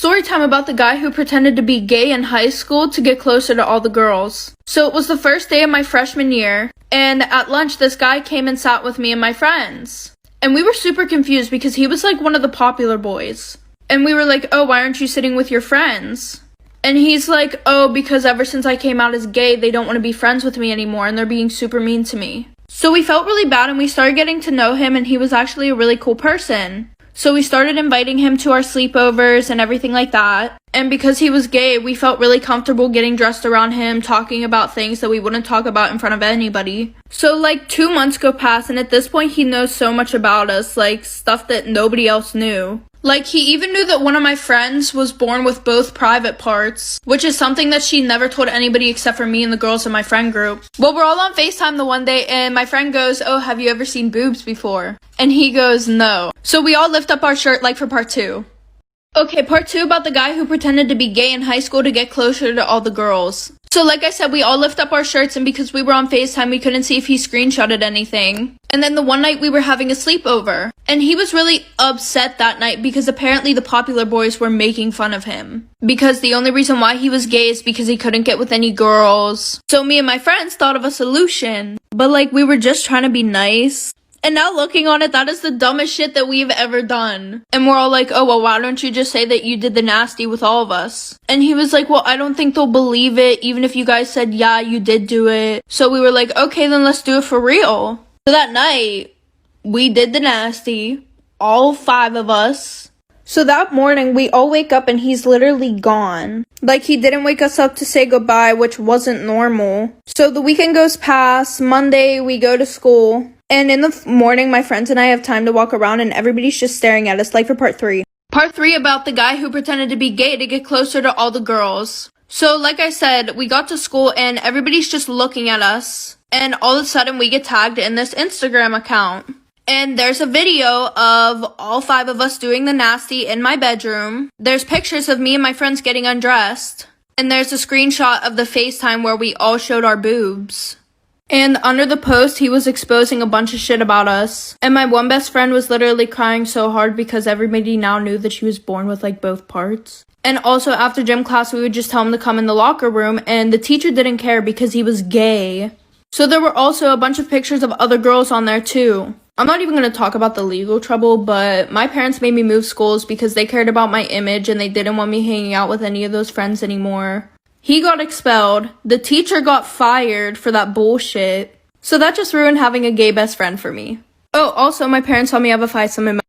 Story time about the guy who pretended to be gay in high school to get closer to all the girls. So it was the first day of my freshman year, and at lunch this guy came and sat with me and my friends. And we were super confused because he was like one of the popular boys. And we were like, oh, why aren't you sitting with your friends? And he's like, oh, because ever since I came out as gay, they don't want to be friends with me anymore and they're being super mean to me. So we felt really bad and we started getting to know him, and he was actually a really cool person. So we started inviting him to our sleepovers and everything like that. And because he was gay, we felt really comfortable getting dressed around him, talking about things that we wouldn't talk about in front of anybody. So like 2 months go past, and at this point he knows so much about us, like stuff that nobody else knew. Like, he even knew that one of my friends was born with both private parts, which is something that she never told anybody except for me and the girls in my friend group. Well, we're all on FaceTime the one day, and my friend goes, oh, have you ever seen boobs before? And he goes, no. So we all lift up our shirt like for part 2. Okay, part 2 about the guy who pretended to be gay in high school to get closer to all the girls. So like I said, we all lift up our shirts, and because we were on FaceTime, we couldn't see if he screenshotted anything. And then the one night we were having a sleepover, and he was really upset that night because apparently the popular boys were making fun of him. Because the only reason why he was gay is because he couldn't get with any girls. So me and my friends thought of a solution, but like we were just trying to be nice. And now looking on it, that is the dumbest shit that we've ever done. And we're all like, oh, well, why don't you just say that you did the nasty with all of us? And he was like, well, I don't think they'll believe it, even if you guys said, yeah, you did do it. So we were like, okay, then let's do it for real. So that night, we did the nasty, all 5 of us. So that morning, we all wake up and he's literally gone. Like, he didn't wake us up to say goodbye, which wasn't normal. So the weekend goes past. Monday, we go to school. And in the morning, my friends and I have time to walk around, and everybody's just staring at us, like for part 3. Part 3 about the guy who pretended to be gay to get closer to all the girls. So like I said, we got to school and everybody's just looking at us. And all of a sudden, we get tagged in this Instagram account. And there's a video of all 5 of us doing the nasty in my bedroom. There's pictures of me and my friends getting undressed. And there's a screenshot of the FaceTime where we all showed our boobs. And under the post, he was exposing a bunch of shit about us. And my one best friend was literally crying so hard because everybody now knew that she was born with like both parts. And also after gym class, we would just tell him to come in the locker room, and the teacher didn't care because he was gay. So there were also a bunch of pictures of other girls on there too. I'm not even going to talk about the legal trouble, but my parents made me move schools because they cared about my image and they didn't want me hanging out with any of those friends anymore. He got expelled. The teacher got fired for that bullshit. So that just ruined having a gay best friend for me. Oh, also my parents saw me have a foursome in my